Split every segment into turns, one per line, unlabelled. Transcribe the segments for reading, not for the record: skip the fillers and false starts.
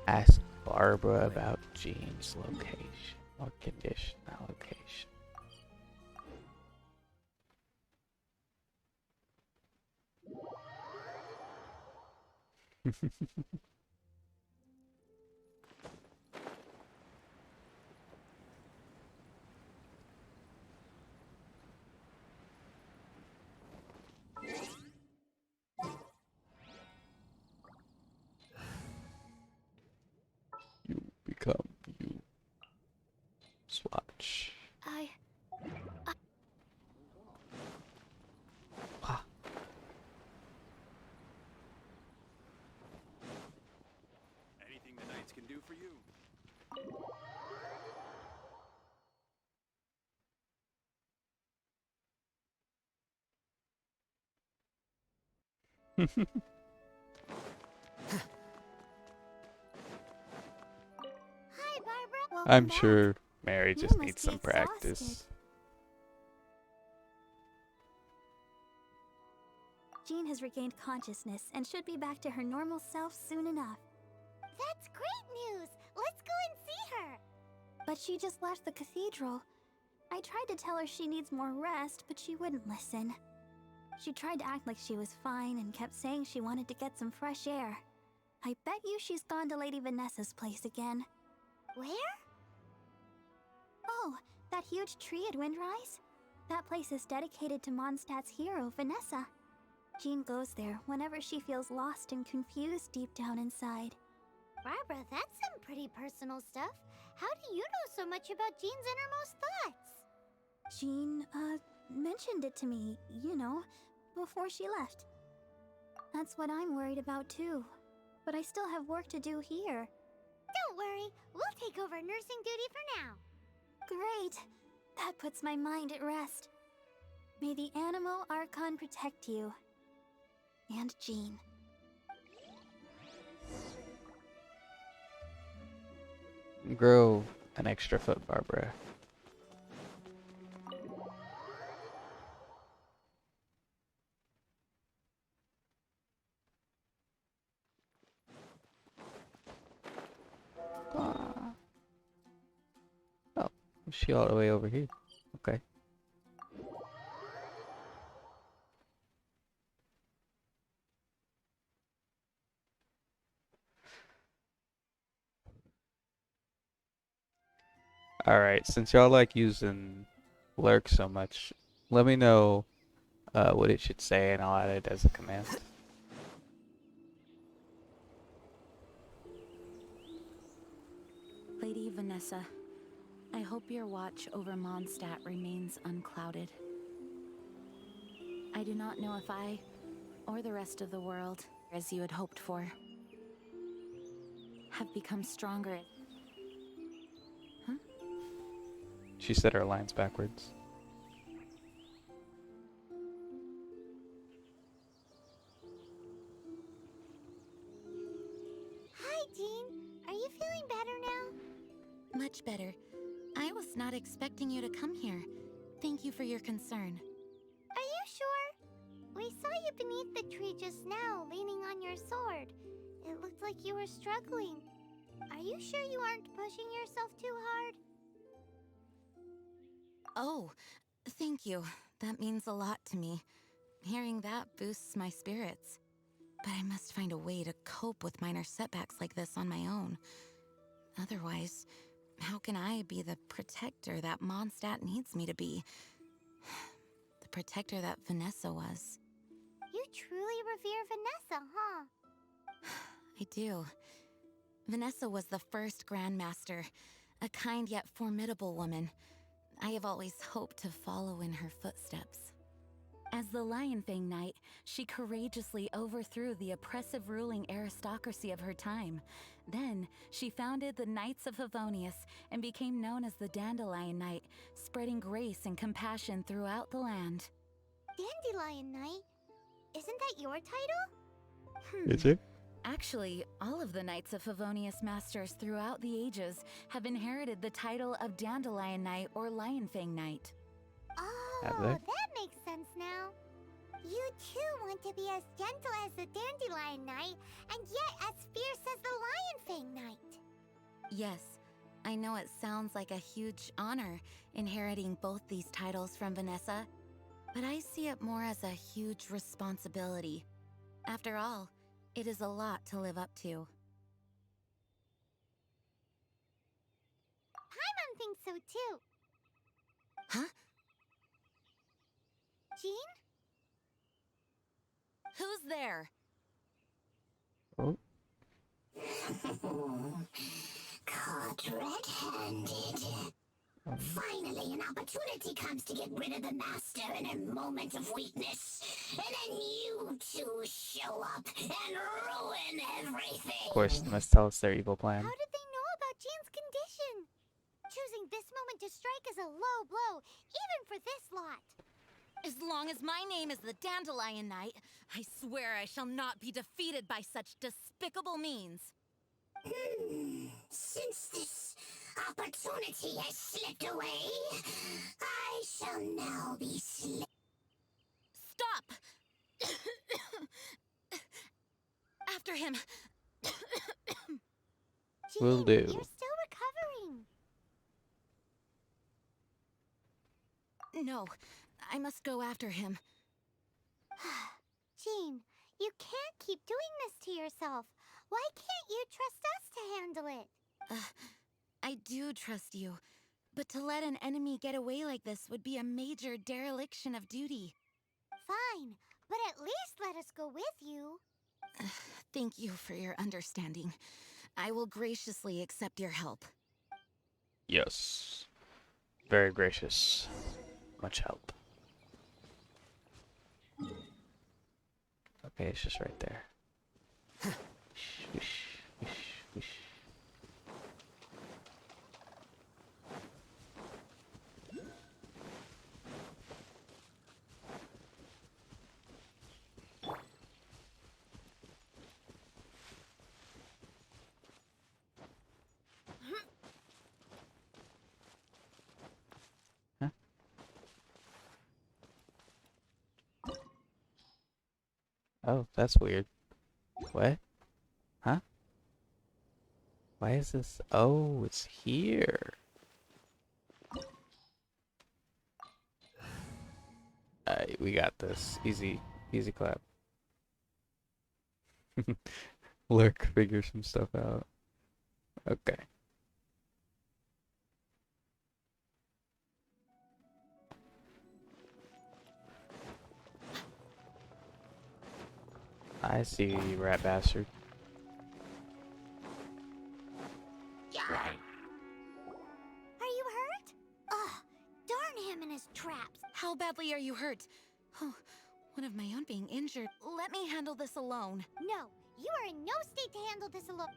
Ask Barbara about Jean's location or condition allocation. You become you. Swatch.
I...
Ah.
Anything the knights can do for you.
Hi, Barbara. Welcome
I'm
back.
sure Mary
You
just
must
needs
be
some
exhausted.
practice.
Jean has regained consciousness and should be back to her normal self soon enough. That's great news! Let's go and see her! But she just left the cathedral. I tried to tell her she needs more rest, but she wouldn't listen. She tried to act like she was fine and kept saying she wanted to get some fresh air. I bet you she's gone to Lady Vanessa's place again. Where? Oh, that huge tree at Windrise? That place is dedicated to Mondstadt's hero, Vanessa. Jean goes there whenever she feels lost and confused deep down inside. Barbara, that's some pretty personal stuff. How do you know so much about Jean's innermost thoughts? Jean, mentioned it to me, you know, before she left. That's what I'm worried about too. But I still have work to do here. Don't worry, we'll take over nursing duty for now. Great. That puts my mind at rest. May the Animo Archon protect you. And Jean.
Grow an extra foot, Barbara. Ah. Oh, is she all the way over here? Okay. Alright, since y'all like using lurk so much, let me know what it should say and I'll add it as a command.
Lady Vanessa, I hope your watch over Mondstadt remains unclouded. I do not know if I, or the rest of the world, as you had hoped for, have become stronger. Huh?
She said her lines backwards.
Hi, Jean. Are you feeling better now?
Much better. I was not expecting you to come here. Thank you for your concern.
Are you sure? We saw you beneath the tree just now, leaning on your sword. It looked like you were struggling. Are you sure you aren't pushing yourself too hard?
Oh, thank you. That means a lot to me. Hearing that boosts my spirits. But I must find a way to cope with minor setbacks like this on my own. Otherwise, how can I be the protector that Mondstadt needs me to be? The protector that Vanessa was.
You truly revere Vanessa, huh?
I do. Vanessa was the first Grandmaster, a kind yet formidable woman. I have always hoped to follow in her footsteps. As the Lionfang Knight, she courageously overthrew the oppressive ruling aristocracy of her time. Then, she founded the Knights of Favonius and became known as the Dandelion Knight, spreading grace and compassion throughout the land.
Dandelion Knight? Isn't that your title?
Is it?
Actually, all of the Knights of Favonius Masters throughout the ages have inherited the title of Dandelion Knight or Lionfang Knight.
Oh,
Have they?
that makes sense now. You too want to be as gentle as the Dandelion Knight, and yet as fierce as the Lion Fang Knight.
Yes, I know it sounds like a huge honor inheriting both these titles from Vanessa, but I see it more as a huge responsibility. After all, it is a lot to live up to.
Paimon thinks so too.
Huh?
Jean?
Who's there?
Oh,
Caught red-handed. Finally, an opportunity comes to get rid of the master in a moment of weakness. And then you two show up and ruin everything.
of course, they must tell us their evil plan.
How did they know about Jean's condition? Choosing this moment to strike is a low blow, even for this lot.
As long as my name is the Dandelion Knight, I swear I shall not be defeated by such despicable means.
Since this opportunity has slipped away, I shall now be
Stop! After him!
Jean,
Will do.
you're still recovering.
No, I must go after him.
Jean, you can't keep doing this to yourself. Why can't you trust us to handle it?
I do trust you, but to let an enemy get away like this would be a major dereliction of duty.
Fine, but at least let us go with you.
Thank you for your understanding. I will graciously accept your help.
Yes. Very gracious. Much help. Okay, it's just right there. Whoosh, whoosh, whoosh, whoosh. Huh? Oh, that's weird. What? Huh? Why is this? Oh, it's here. Alright, we got this. Easy, easy clap. Lurk, figure some stuff out. Okay. I see you, you rat bastard.
Are you hurt? Ugh, darn him and his traps.
How badly are you hurt? Oh, one of my own being injured. Let me handle this alone.
No, you are in no state to handle this alone.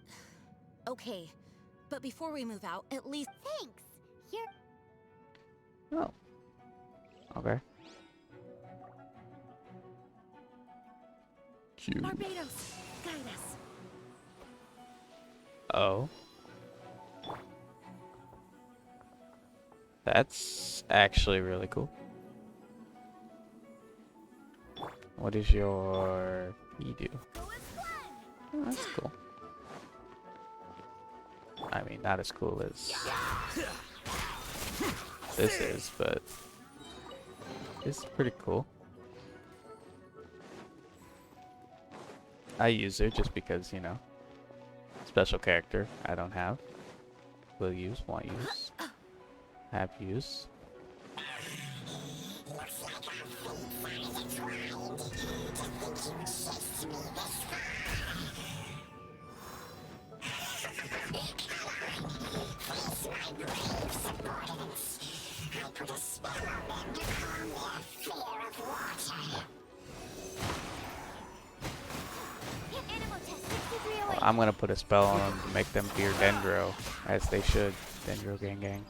Okay, but before we move out, at least...
Thanks. You're...
Oh. Okay. Cute.
Barbados, guide us.
Oh. That's actually really cool. What is your do? Oh, that's cool. I mean, not as cool as this is, but it's pretty cool. I use her just because, you know, special character I don't have. Will use, want use, have use. I'm gonna put a spell on them to make them fear Dendro, as they should. Dendro gang gang.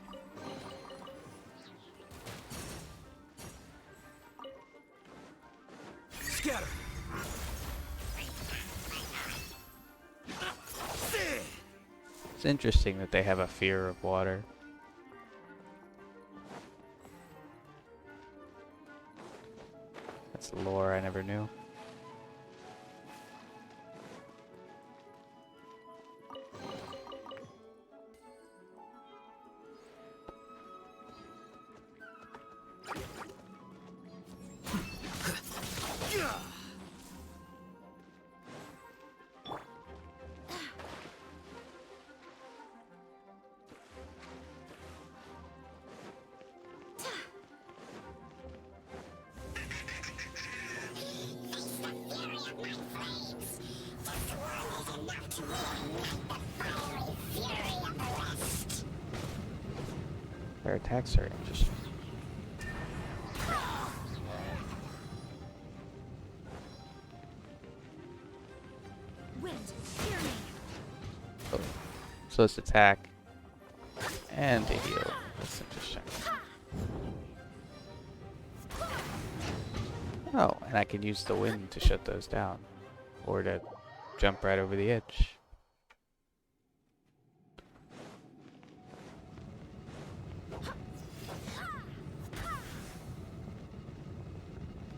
Scatter.
It's interesting that they have a fear of water. That's lore I never knew. Their attacks are interesting.
Wind, hear me.
Oh. So it's attack and to heal. That's interesting. Oh, and I can use the wind to shut those down. Or to jump right over the edge.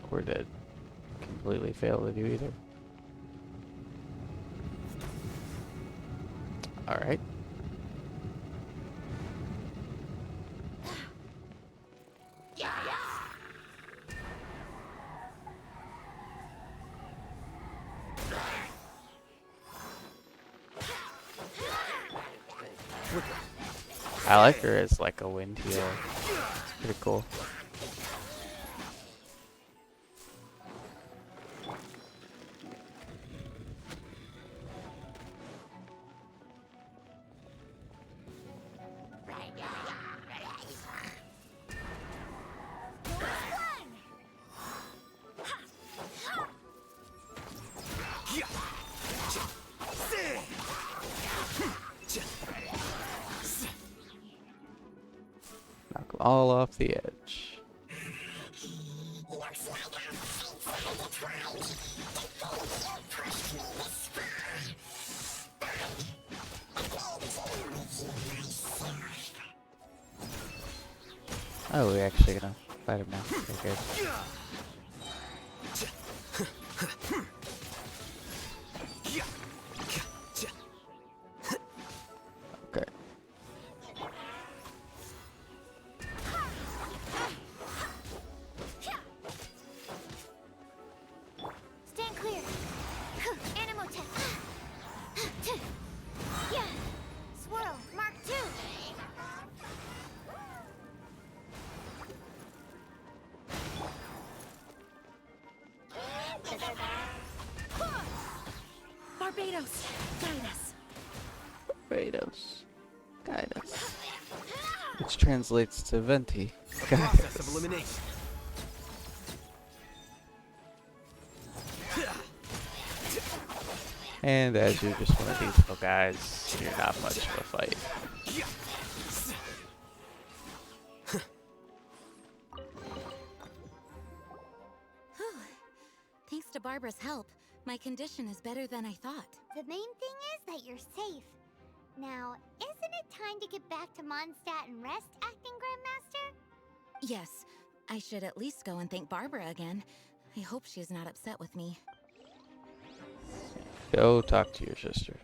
Or to completely fail to do either. Alright. I like her as like a wind healer. It's pretty cool. Knock them all off the edge.
Looks like I'm faithfully tried. You pushed me this far.
Oh, we're actually gonna fight him now. Okay, good. Okay.
Stand clear. Animal tech. Yeah. Swirl, Mark 2. Barbados, guide us.
Barbados. Guide us. Which translates to Venti. Guide
Process of
us.
elimination.
And as you're just one of these little guys, you're not much of a fight.
Thanks to Barbara's help, my condition is better than I thought.
The main thing is that you're safe. Now, isn't it time to get back to Mondstadt and rest, Acting Grandmaster?
Yes, I should at least go and thank Barbara again. I hope she's not upset with me.
Go talk to your sister.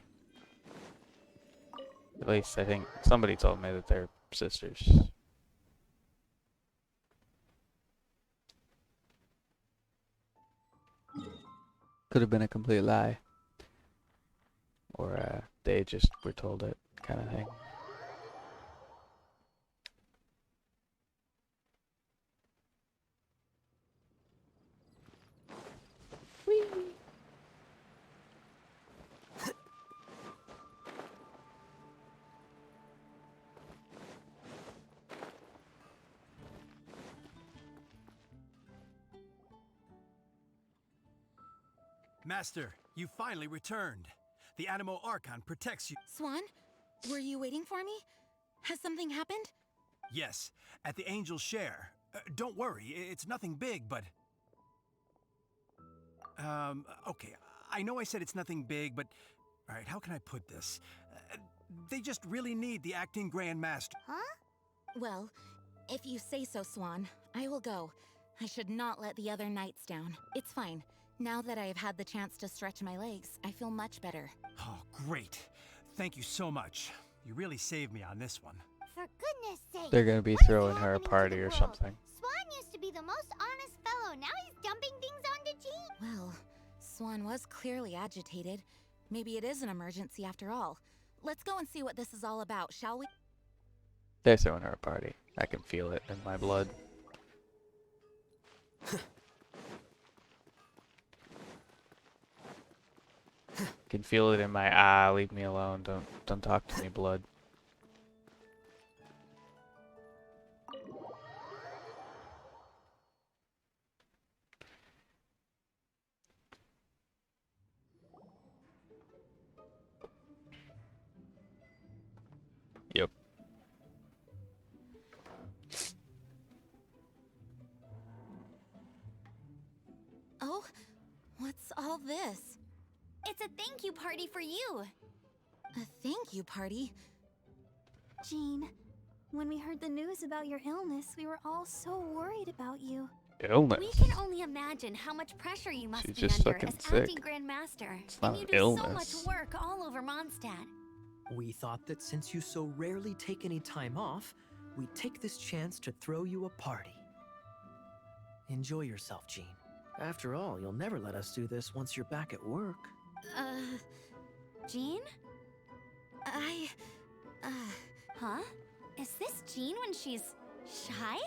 At least I think somebody told me that they're sisters. Could have been a complete lie. Or they just were told it, kind of thing.
Master, you finally returned. The Animo Archon protects you.
Swan, were you waiting for me? Has something happened?
Yes, at the Angel's Share. Don't worry, it's nothing big, but... okay, I know I said it's nothing big, but... Alright, how can I put this? They just really need the Acting Grand Master.
Huh?
Well, if you say so, Swan, I will go. I should not let the other knights down. It's fine. Now that I have had the chance to stretch my legs, I feel much better.
Oh, great. Thank you so much. You really saved me on this one.
For goodness sake.
They're gonna be
what is
throwing her a
happening to
party
the
or
world?
something.
Swan used to be the most honest fellow. Now he's dumping things onto Jean.
Well, Swan was clearly agitated. Maybe it is an emergency after all. Let's go and see what this is all about, shall we?
They're throwing her a party. I can feel it in my blood. Can feel it in my leave me alone. Don't talk to me, blood. Yep.
Oh, what's all this?
It's a thank you party for you.
A thank you party?
Jean, when we heard the news about your illness, we were all so worried about you.
Illness.
We can only imagine how much pressure you must
She's
be
just
under
fucking
as
sick.
acting Grand Master.
It's
And
not
you do so much
illness.
work all over Mondstadt.
We thought that since you so rarely take any time off, we'd take this chance to throw you a party. Enjoy yourself, Jean. After all, you'll never let us do this once you're back at work.
Jean?
uh...
Huh? Is this Jean when she's shy?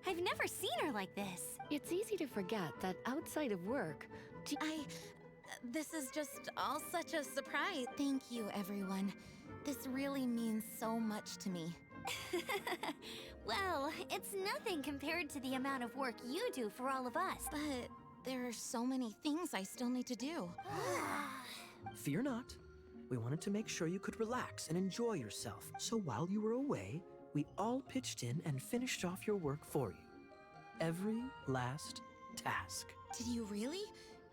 I've never seen her like this.
It's easy to forget that outside of work,
This is just all such a surprise. Thank you, everyone. This really means so much to me.
Well, it's nothing compared to the amount of work you do for all of us.
But there are so many things I still need to do.
Fear not. We wanted to make sure you could relax and enjoy yourself. So while you were away, we all pitched in and finished off your work for you. Every last task.
Did you really?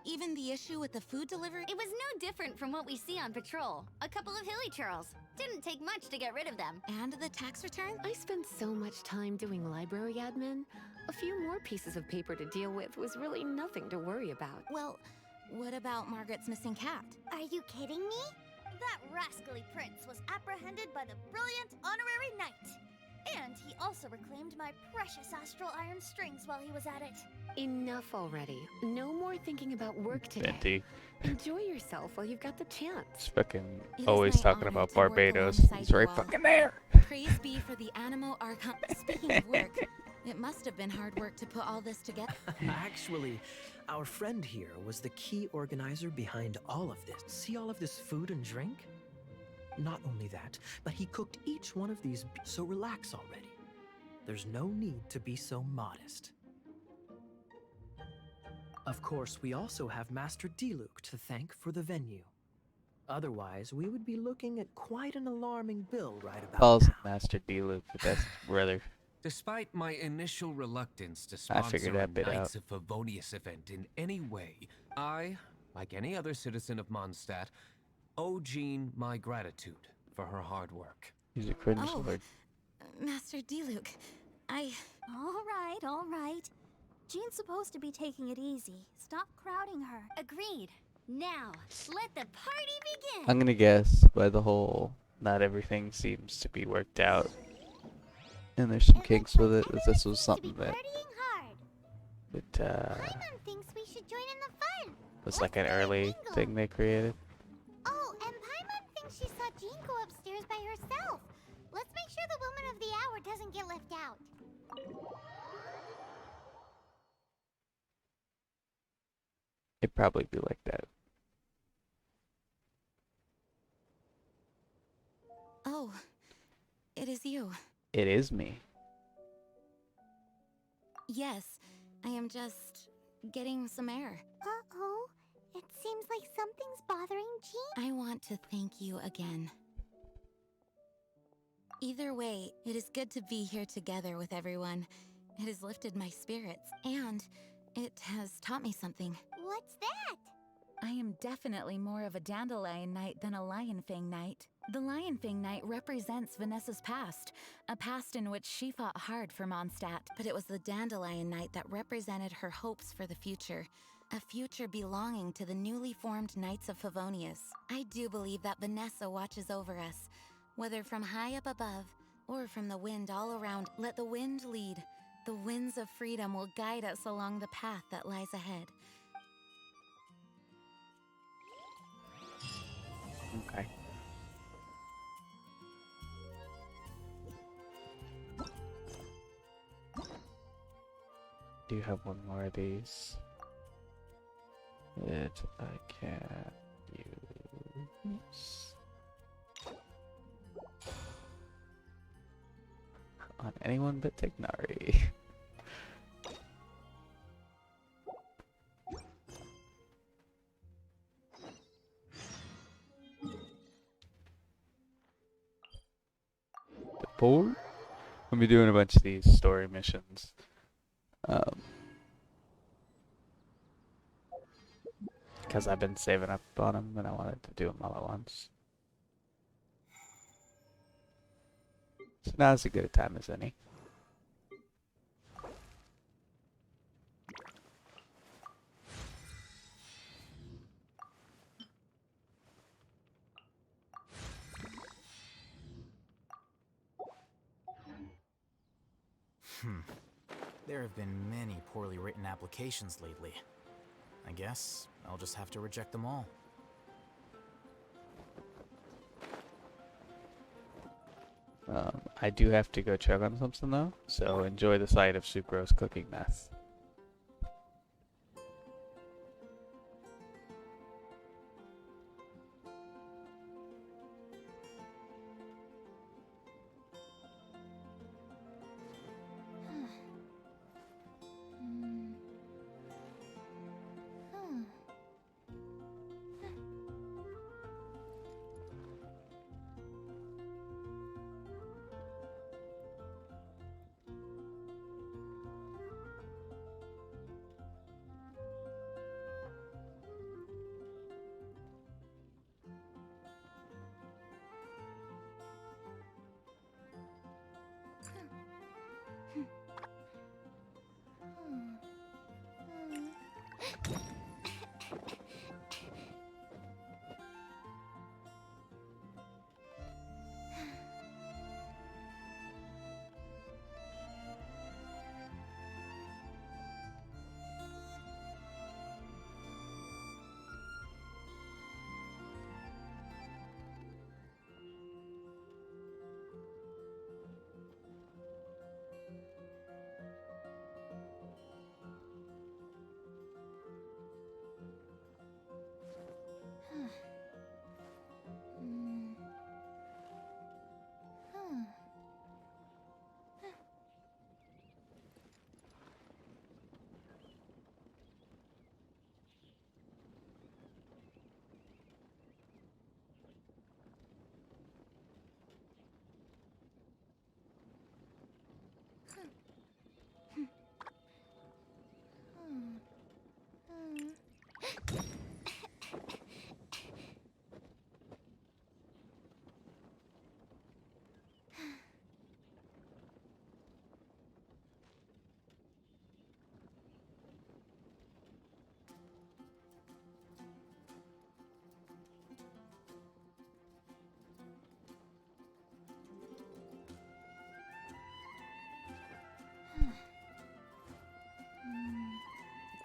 Even the issue with the food delivery?
It was no different from what we see on patrol. A couple of hilly churls. Didn't take much to get rid of them.
And the tax return?
I spent so much time doing library admin. A few more pieces of paper to deal with was really nothing to worry about.
Well, what about Margaret's missing cat?
Are you kidding me? That rascally prince was apprehended by the brilliant honorary knight. And he also reclaimed my precious astral iron strings while he was at it.
Enough already. No more thinking about work today.
Venti.
Enjoy yourself while you've got the chance.
It's fucking
It is
always
my
talking
honor
about
to work
Barbados.
alongside
It's
you
right
all.
fucking there.
Praise be for the Animo Archon. Speaking of work, it must have been hard work to put all this together.
Actually, our friend here was the key organizer behind all of this. See all of this food and drink? Not only that, but he cooked each one of these, so relax already. There's no need to be so modest. Of course, we also have Master Diluc to thank for the venue. Otherwise, we would be looking at quite an alarming bill right about
Calls
now.
Master D-Luke, but that's brother.
Despite my initial reluctance to
I
sponsor
figured
a
that bit
Knights of Favonius event in any way, I, like any other citizen of Mondstadt, owe Jean my gratitude for her hard work.
He's a cringe
Oh.
lord.
Master Diluc,
All right. Jean's supposed to be taking it easy. Stop crowding her. Agreed. Now, let the party begin.
I'm gonna guess by the whole not everything seems to be worked out. And there's some kinks with it, that this was something that
Paimon thinks we should join in the fun.
was like an early thing they created.
Oh, and Paimon thinks she saw Jean go upstairs by herself. Let's make sure the woman of the hour doesn't get left out.
It'd probably be like that.
oh, it is you.
It is me.
Yes, I am just getting some air.
Uh-oh. It seems like something's bothering Jean.
I want to thank you again. Either way, it is good to be here together with everyone. It has lifted my spirits, and it has taught me something.
What's that?
I am definitely more of a dandelion knight than a lion fang knight. The lion fang knight represents Vanessa's past, a past in which she fought hard for Mondstadt. But it was the dandelion knight that represented her hopes for the future, a future belonging to the newly formed Knights of Favonius. I do believe that Vanessa watches over us, whether from high up above or from the wind all around. Let the wind lead. The winds of freedom will guide us along the path that lies ahead.
Okay. Do you have one more of these that I can use on anyone but Tignari? Board? I'll be doing a bunch of these story missions. Because I've been saving up on them and I wanted to do them all at once. So now is as good a time as any.
There have been many poorly written applications lately. I guess I'll just have to reject them all.
I do have to go check on something though, so enjoy the sight of Sucrose cooking meth.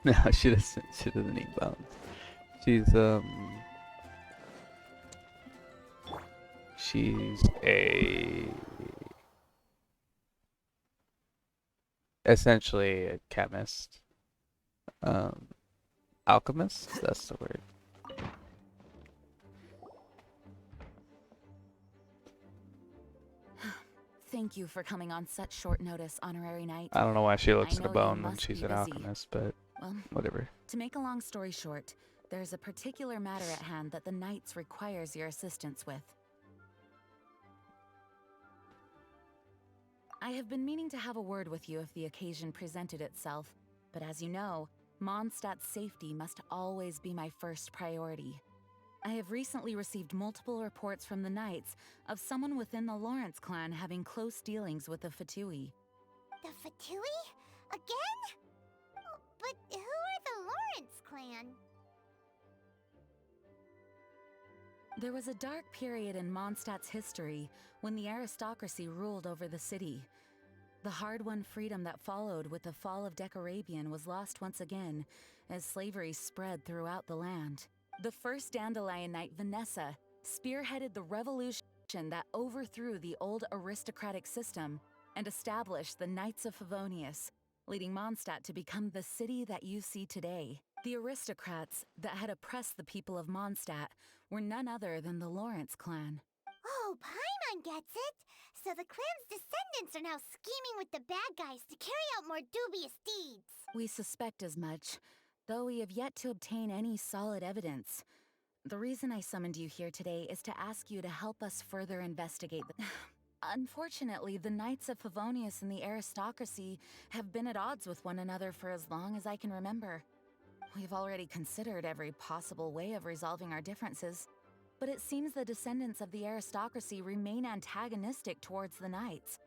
No, she doesn't eat bones. She's essentially a chemist. Alchemist? That's the word.
Thank you for coming on such short notice, Honorary Knight.
I don't know why she looks at
I
a
know you
bone when
must
she's
be
an
busy.
alchemist, but
Well,
whatever.
to make a long story short, there's a particular matter at hand that the Knights requires your assistance with. I have been meaning to have a word with you if the occasion presented itself, but as you know, Mondstadt's safety must always be my first priority. I have recently received multiple reports from the Knights of someone within the Lawrence clan having close dealings with the Fatui.
The Fatui? Again? Oh, but who are the Lawrence clan?
There was a dark period in Mondstadt's history when the aristocracy ruled over the city. The hard-won freedom that followed with the fall of Decarabian was lost once again as slavery spread throughout the land. The first Dandelion Knight, Vanessa, spearheaded the revolution that overthrew the old aristocratic system and established the Knights of Favonius, leading Mondstadt to become the city that you see today. The aristocrats that had oppressed the people of Mondstadt were none other than the Lawrence clan.
Oh, Paimon gets it! So the clan's descendants are now scheming with the bad guys to carry out more dubious deeds.
We suspect as much, though we have yet to obtain any solid evidence. The reason I summoned you here today is to ask you to help us further investigate the... Unfortunately, the Knights of Favonius and the aristocracy have been at odds with one another for as long as I can remember. We've already considered every possible way of resolving our differences, but it seems the descendants of the aristocracy remain antagonistic towards the Knights.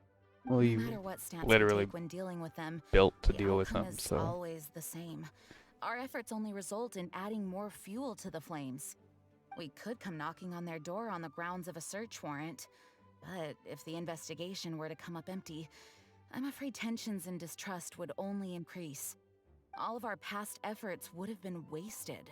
Well,
No
you
matter what stance we
literally
take when dealing with them,
built to
the
deal with
outcome
them,
is
so
always the same. Our efforts only result in adding more fuel to the flames. We could come knocking on their door on the grounds of a search warrant, but if the investigation were to come up empty, I'm afraid tensions and distrust would only increase. All of our past efforts would have been wasted.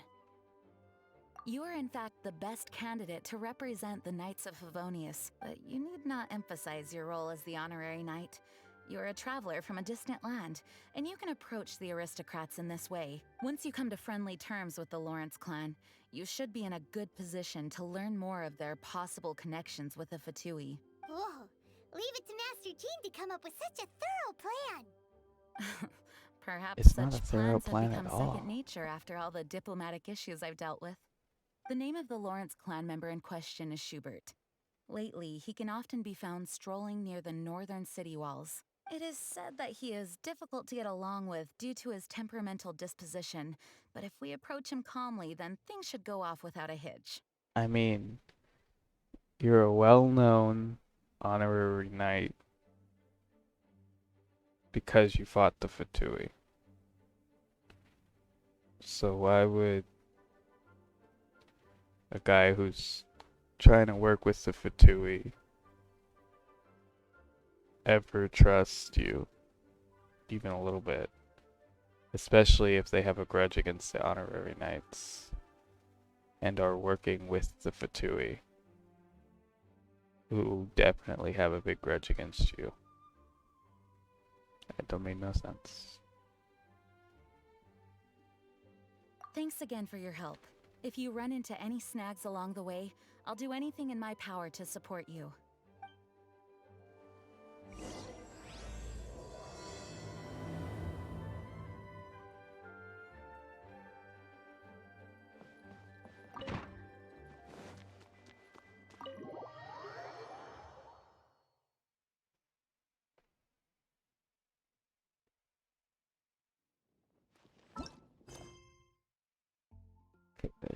You are in fact the best candidate to represent the Knights of Favonius, but you need not emphasize your role as the honorary knight. You are a traveler from a distant land, and you can approach the aristocrats in this way. Once you come to friendly terms with the Lawrence clan, you should be in a good position to learn more of their possible connections with the Fatui.
Whoa, leave it to Master Jean to come up with such a thorough plan.
Perhaps
it's not a
such
thorough
plans have
plan
become
at all.
second nature after all the diplomatic issues I've dealt with. The name of the Lawrence clan member in question is Schubert. Lately, he can often be found strolling near the northern city walls. It is said that he is difficult to get along with due to his temperamental disposition, but if we approach him calmly, then things should go off without a hitch.
I mean, you're a well-known honorary knight because you fought the Fatui. So why would a guy who's trying to work with the Fatui ever trust you, even a little bit? Especially if they have a grudge against the honorary knights and are working with the Fatui, who definitely have a big grudge against you. That don't make no sense.
Thanks again for your help. If you run into any snags along the way, I'll do anything in my power to support you.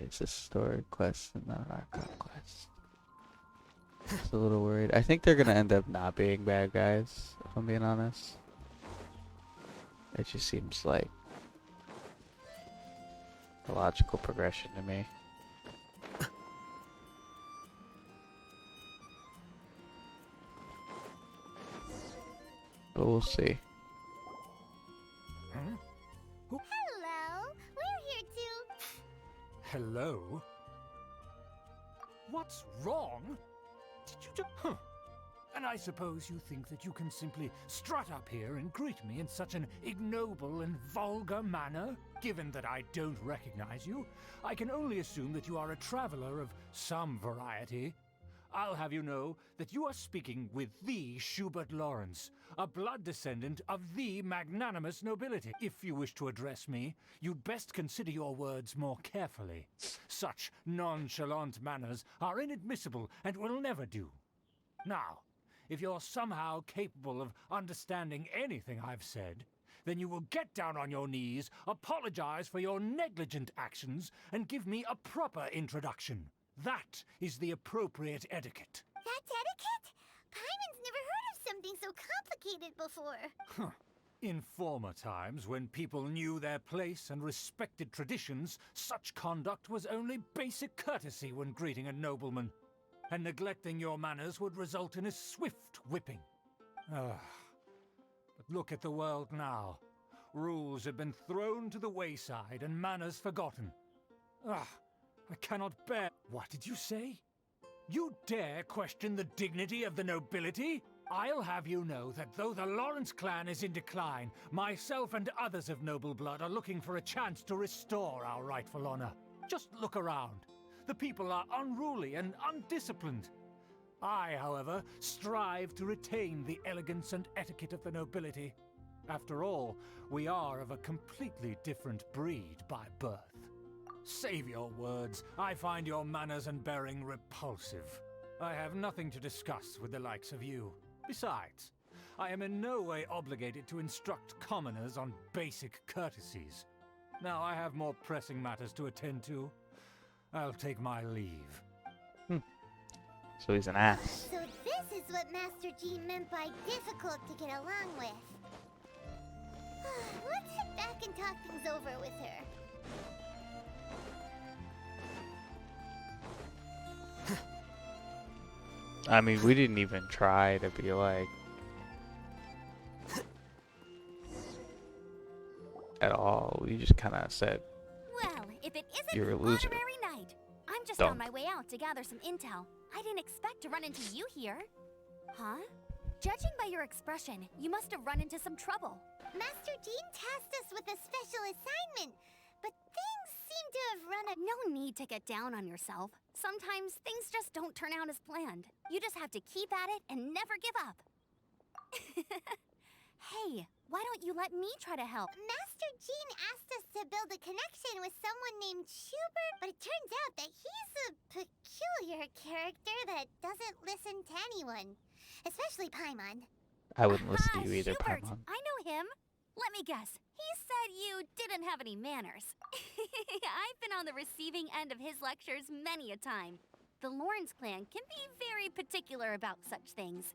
It's a story quest and not an archive quest. Just a little worried. I think they're gonna end up not being bad guys, if I'm being honest. It just seems like a logical progression to me. But we'll see.
Huh?
Hello, we're here too.
Hello? What's wrong? Did you just... Huh. And I suppose you think that you can simply strut up here and greet me in such an ignoble and vulgar manner? Given that I don't recognize you, I can only assume that you are a traveler of some variety. I'll have you know that you are speaking with the Schubert Lawrence, a blood descendant of the magnanimous nobility. If you wish to address me, you'd best consider your words more carefully. Such nonchalant manners are inadmissible and will never do. Now, if you're somehow capable of understanding anything I've said, then you will get down on your knees, apologize for your negligent actions, and give me a proper introduction. That is the appropriate etiquette.
That's etiquette? Paimon's never heard of something so complicated before.
In former times, when people knew their place and respected traditions, such conduct was only basic courtesy when greeting a nobleman. And neglecting your manners would result in a swift whipping. But look at the world now. Rules have been thrown to the wayside and manners forgotten. I cannot bear... What did you say? You dare question the dignity of the nobility? I'll have you know that though the Lawrence clan is in decline, myself and others of noble blood are looking for a chance to restore our rightful honor. Just look around. The people are unruly and undisciplined. I, however, strive to retain the elegance and etiquette of the nobility. After all, we are of a completely different breed by birth. Save your words. I find your manners and bearing repulsive. I have nothing to discuss with the likes of you. Besides, I am in no way obligated to instruct commoners on basic courtesies. Now I have more pressing matters to attend to. I'll take my leave.
So he's an ass.
So this is what Master Jean meant by difficult to get along with. Let's head back and talk things over with her.
I mean, we didn't even try to be like... at all. We just kind of said,
Well, if it isn't
you're a
an
loser.
honorary knight, I'm just
Don't.
on my way out to gather some intel. I didn't expect to run into you here. Huh? Judging by your expression, you must have run into some trouble. Master Jean tasked us with a special assignment, but things seem to have run a... No need to get down on yourself. Sometimes things just don't turn out as planned. You just have to keep at it and never give up. Hey, why don't you let me try to help? Master Jean asked us to build a connection with someone named Schubert, but it turns out that he's a peculiar character that doesn't listen to anyone, especially Paimon.
I wouldn't listen to you either,
Schubert,
Paimon.
I know him. Let me guess. He said you didn't have any manners. I've been on the receiving end of his lectures many a time. The Lawrence clan can be very particular about such things.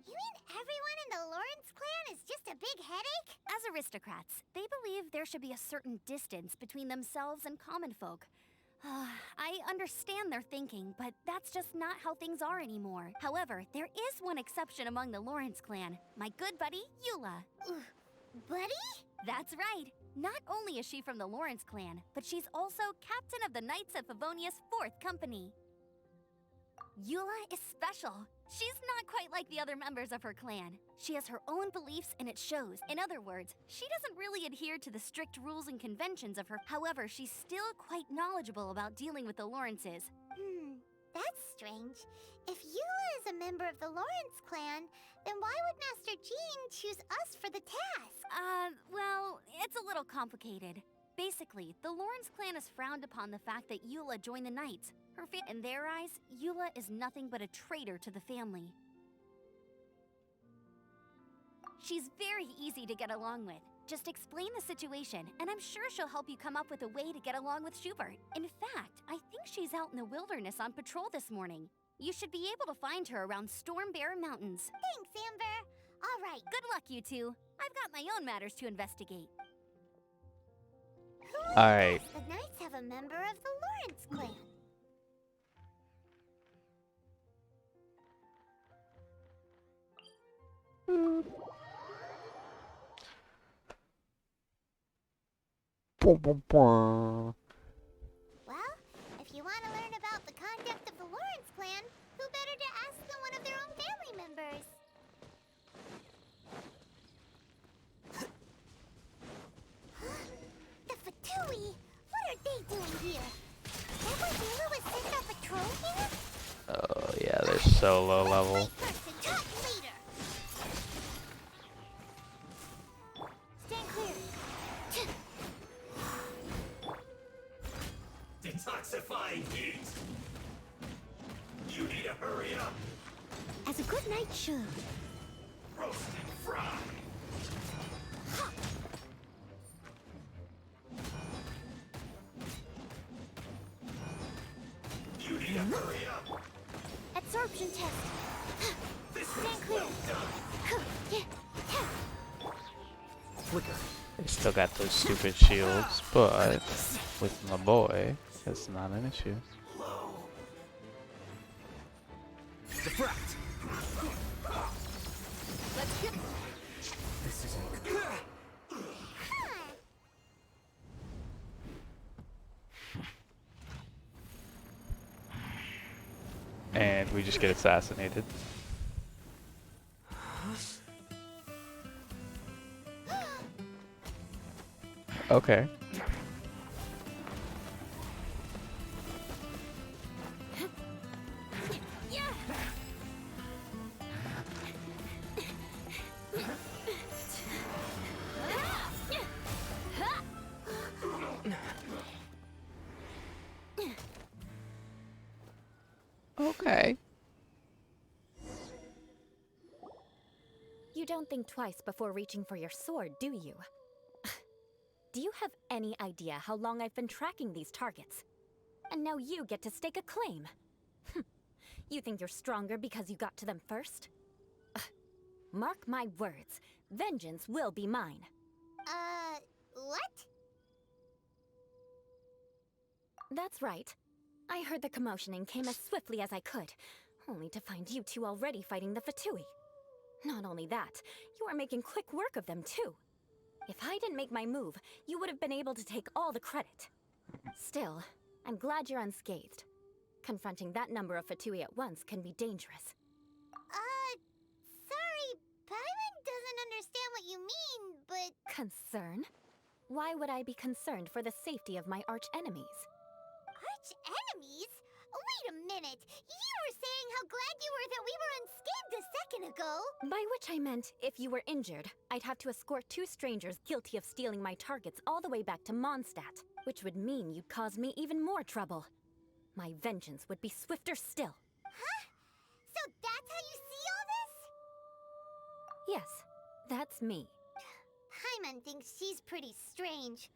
You mean everyone in the Lawrence clan is just a big headache? As aristocrats, they believe there should be a certain distance between themselves and common folk. I understand their thinking, but that's just not how things are anymore. However, there is one exception among the Lawrence clan. My good buddy, Eula. Buddy? That's right. Not only is she from the Lawrence clan, but she's also captain of the Knights of Favonia's 4th Company. Eula is special. She's not quite like the other members of her clan. She has her own beliefs and it shows. In other words, she doesn't really adhere to the strict rules and conventions of her. However, she's still quite knowledgeable about dealing with the Lawrences. That's strange. If Eula is a member of the Lawrence clan, then why would Master Jean choose us for the task? Well, it's a little complicated. Basically, the Lawrence clan has frowned upon the fact that Eula joined the Knights. In their eyes, Eula is nothing but a traitor to the family. She's very easy to get along with. Just explain the situation, and I'm sure she'll help you come up with a way to get along with Schubert. In fact, I think she's out in the wilderness on patrol this morning. You should be able to find her around Storm Bear Mountains. Thanks, Amber. All right, good luck, you two. I've got my own matters to investigate.
All right.
The Knights have a member of the Lawrence clan. Well, if you want to learn about the conduct of the Lawrence clan, who better to ask than one of their own family members? The Fatui! What are they doing here? That why Eula was sent on patrol here?
Oh yeah, they're so low level.
Wait for us to talk later. Stand clear.
Detoxifying heat! You need to hurry up!
As a good knight should.
Roast and fry!
Absorption test. Stand clear.
Flicker.
They still got those stupid shields, but with my boy, that's not an issue.
Diffract.
Let's get.
This isn't good.
And we just get assassinated. Okay. Okay.
You don't think twice before reaching for your sword, do you? Do you have any idea how long I've been tracking these targets? And now you get to stake a claim. You think you're stronger because you got to them first? Mark my words, vengeance will be mine.
What?
That's right. I heard the commotion and came as swiftly as I could, only to find you two already fighting the Fatui. Not only that, you are making quick work of them too. If I didn't make my move, you would have been able to take all the credit. Still, I'm glad you're unscathed. Confronting that number of Fatui at once can be dangerous.
Sorry, Paimon doesn't understand what you mean, but...
Concern? Why would I be concerned for the safety of my arch-enemies?
Arch-enemies? Wait a minute! You were saying how glad you were that we were unscathed a second ago!
By which I meant, if you were injured, I'd have to escort two strangers guilty of stealing my targets all the way back to Mondstadt, which would mean you'd cause me even more trouble. My vengeance would be swifter still.
Huh? So that's how you see all this?
Yes, that's me.
Paimon thinks she's pretty strange.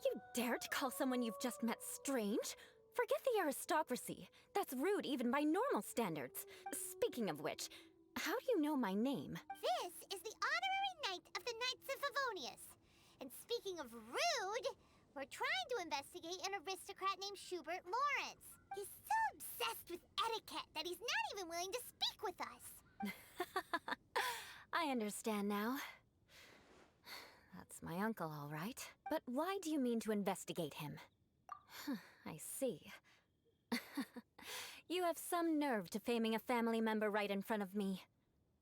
You dare to call someone you've just met strange? Forget the aristocracy. That's rude even by normal standards. Speaking of which, how do you know my name?
This is the honorary knight of the Knights of Favonius. And speaking of rude, we're trying to investigate an aristocrat named Schubert Lawrence. He's so obsessed with etiquette that he's not even willing to speak with us.
I understand now. That's my uncle, all right. But why do you mean to investigate him? I see. You have some nerve to faming a family member right in front of me.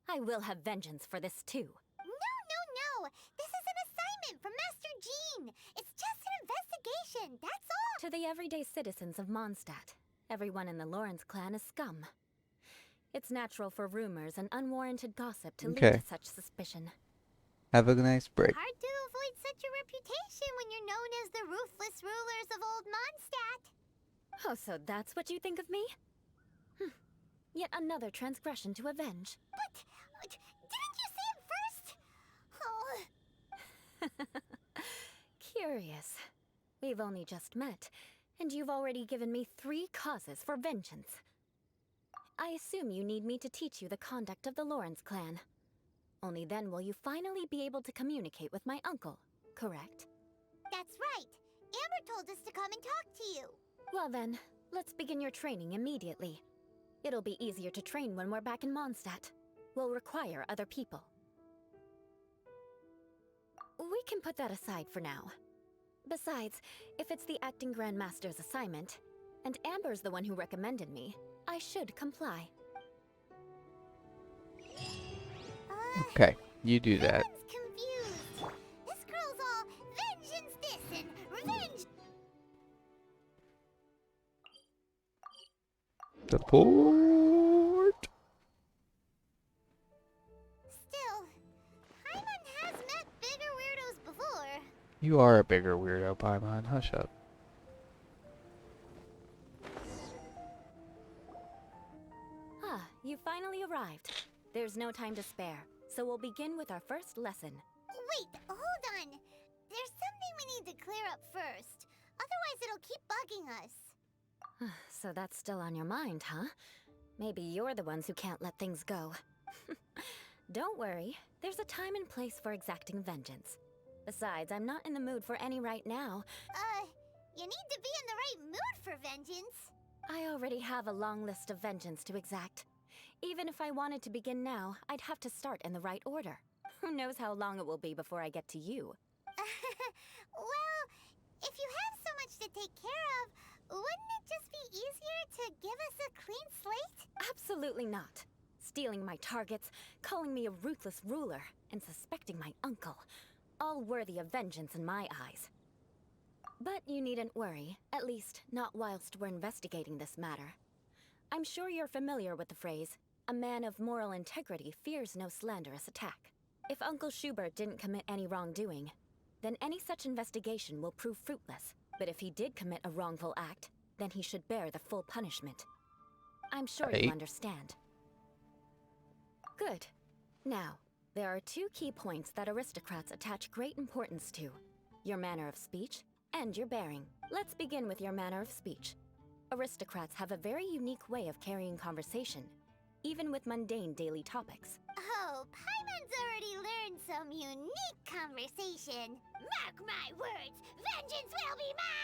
I will have vengeance for this too.
No! This is an assignment from Master Jean! It's just an investigation, that's all!
To the everyday citizens of Mondstadt, everyone in the Lawrence clan is scum. It's natural for rumors and unwarranted gossip to lead to such suspicion.
Have a nice break.
Hard to avoid such a reputation when you're known as the ruthless rulers of Old Mondstadt.
Oh, so that's what you think of me? Yet another transgression to avenge.
But didn't you say it first? Oh.
Curious. We've only just met, and you've already given me 3 causes for vengeance. I assume you need me to teach you the conduct of the Lawrence clan. Only then will you finally be able to communicate with my uncle, correct?
That's right. Amber told us to come and talk to you.
Well then, let's begin your training immediately. It'll be easier to train when we're back in Mondstadt. We'll require other people. We can put that aside for now. Besides, if it's the acting Grandmaster's assignment, and Amber's the one who recommended me, I should comply.
Okay, you do that.
Everyone's confused. This girl's all vengeance this and revenge.
Support.
Still, Paimon has met bigger weirdos before.
You are a bigger weirdo, Paimon. Hush up.
You finally arrived. There's no time to spare, so we'll begin with our first lesson.
Wait, hold on. There's something we need to clear up first. Otherwise, it'll keep bugging us.
So that's still on your mind, huh? Maybe you're the ones who can't let things go. Don't worry, there's a time and place for exacting vengeance. Besides, I'm not in the mood for any right now.
You need to be in the right mood for vengeance.
I already have a long list of vengeance to exact. Even if I wanted to begin now, I'd have to start in the right order. Who knows how long it will be before I get to you?
Well, if you have so much to take care of, wouldn't it just be easier to give us a clean slate?
Absolutely not. Stealing my targets, calling me a ruthless ruler, and suspecting my uncle. All worthy of vengeance in my eyes. But you needn't worry, at least not whilst we're investigating this matter. I'm sure you're familiar with the phrase, a man of moral integrity fears no slanderous attack. If Uncle Schubert didn't commit any wrongdoing, then any such investigation will prove fruitless. But if he did commit a wrongful act, then he should bear the full punishment. I'm sure you understand. Good. Now, there are two key points that aristocrats attach great importance to. Your manner of speech and your bearing. Let's begin with your manner of speech. Aristocrats have a very unique way of carrying conversation, even with mundane daily topics.
Oh, Paimon's already learned some unique conversation. Mark my words, vengeance will be mine!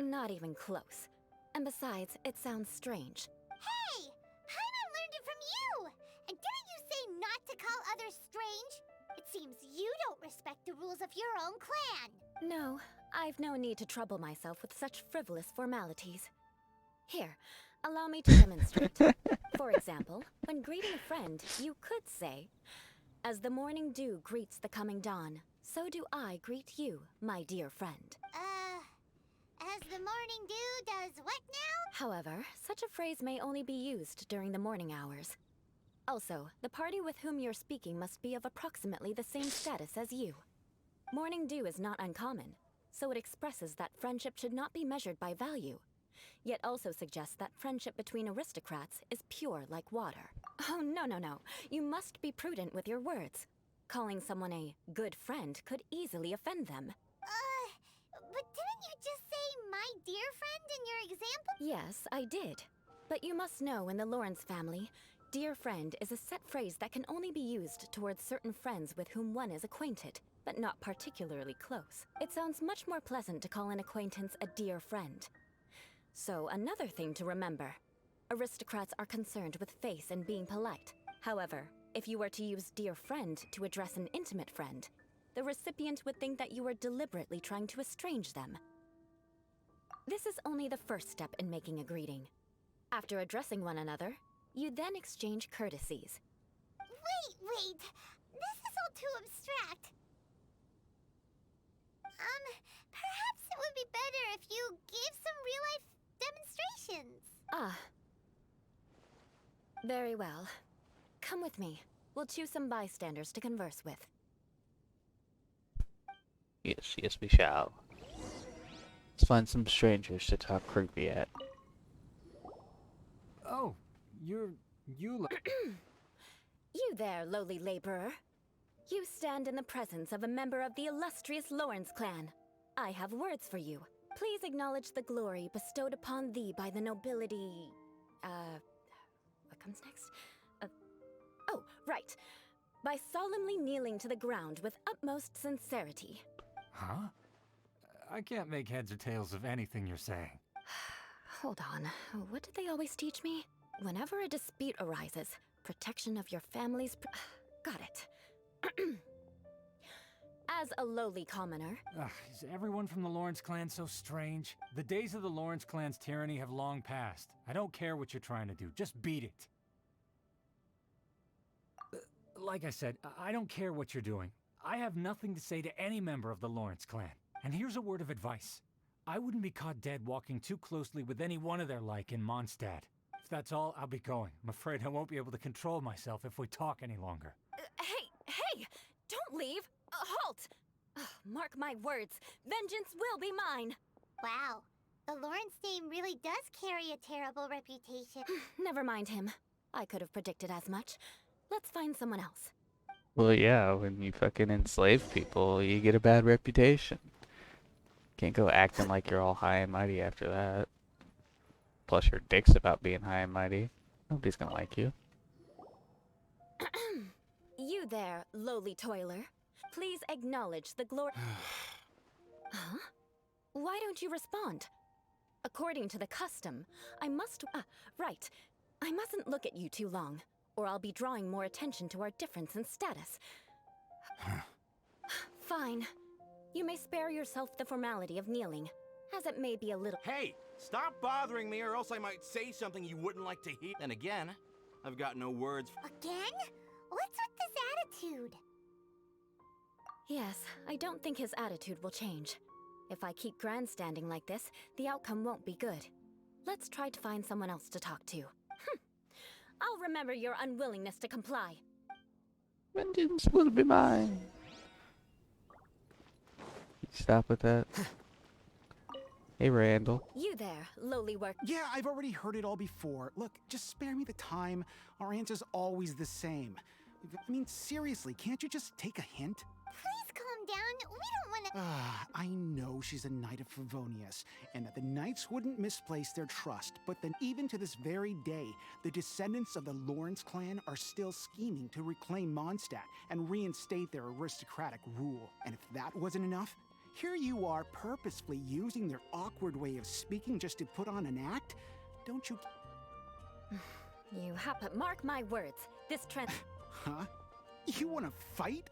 Not even close. And besides, it sounds strange.
Hey! Paimon learned it from you! And didn't you say not to call others strange? It seems you don't respect the rules of your own clan.
No, I've no need to trouble myself with such frivolous formalities. Here, allow me to demonstrate. For example, when greeting a friend, you could say, "As the morning dew greets the coming dawn, so do I greet you, my dear friend."
As the morning dew does what now?
However, such a phrase may only be used during the morning hours. Also, the party with whom you're speaking must be of approximately the same status as you. Morning dew is not uncommon, so it expresses that friendship should not be measured by value, yet also suggests that friendship between aristocrats is pure like water. Oh, no, no, no. You must be prudent with your words. Calling someone a good friend could easily offend them.
But didn't you just say my dear friend in your example?
Yes, I did. But you must know in the Lawrence family, dear friend is a set phrase that can only be used towards certain friends with whom one is acquainted, but not particularly close. It sounds much more pleasant to call an acquaintance a dear friend. So, another thing to remember. Aristocrats are concerned with face and being polite. However, if you were to use dear friend to address an intimate friend, the recipient would think that you were deliberately trying to estrange them. This is only the first step in making a greeting. After addressing one another, you then exchange courtesies.
Wait! This is all too abstract. Perhaps it would be better if you gave some real-life demonstrations.
Ah. Very well. Come with me. We'll choose some bystanders to converse with.
Yes, we shall. Let's find some strangers to talk creepy at.
Oh, you
You there, lowly laborer. You stand in the presence of a member of the illustrious Lawrence clan. I have words for you. Please acknowledge the glory bestowed upon thee by the nobility... what comes next? Oh, right. By solemnly kneeling to the ground with utmost sincerity.
Huh? I can't make heads or tails of anything you're saying.
Hold on. What did they always teach me? Whenever a dispute arises, protection of your family's... Got it. As a lowly commoner...
Is everyone from the Lawrence clan so strange? The days of the Lawrence clan's tyranny have long passed. I don't care what you're trying to do, just beat it. Like I said, I don't care what you're doing. I have nothing to say to any member of the Lawrence clan. And here's a word of advice. I wouldn't be caught dead walking too closely with any one of their like in Mondstadt. If that's all, I'll be going. I'm afraid I won't be able to control myself if we talk any longer.
Hey! Don't leave! Halt! Mark my words, vengeance will be mine!
Wow, the Lawrence name really does carry a terrible reputation.
Never mind him. I could have predicted as much. Let's find someone else.
Well, yeah, when you fucking enslave people, you get a bad reputation. Can't go acting like you're all high and mighty after that. Plus, your dick's about being high and mighty. Nobody's gonna like you.
You there, lowly toiler. Please acknowledge the glory. Huh? Why don't you respond? According to the custom, I must. Right. I mustn't look at you too long, or I'll be drawing more attention to our difference in status. Fine. You may spare yourself the formality of kneeling, as it may be a little.
Hey, stop bothering me or else I might say something you wouldn't like to hear. And again, I've got no words.
Again? What's with this attitude?
Yes, I don't think his attitude will change. If I keep grandstanding like this, the outcome won't be good. Let's try to find someone else to talk to. I'll remember your unwillingness to comply.
Vengeance will be mine. Stop with that. Hey, Randall.
You there, lowly work.
Yeah, I've already heard it all before. Look, just spare me the time. Our answer's always the same. I mean, seriously, can't you just take a hint?
Please calm down. We don't want to.
I know she's a Knight of Favonius, and that the Knights wouldn't misplace their trust, but then even to this very day, the descendants of the Lawrence clan are still scheming to reclaim Mondstadt and reinstate their aristocratic rule. And if that wasn't enough, here you are purposefully using their awkward way of speaking just to put on an act? Don't you...
You mark my words. This trend.
Huh? You want to fight?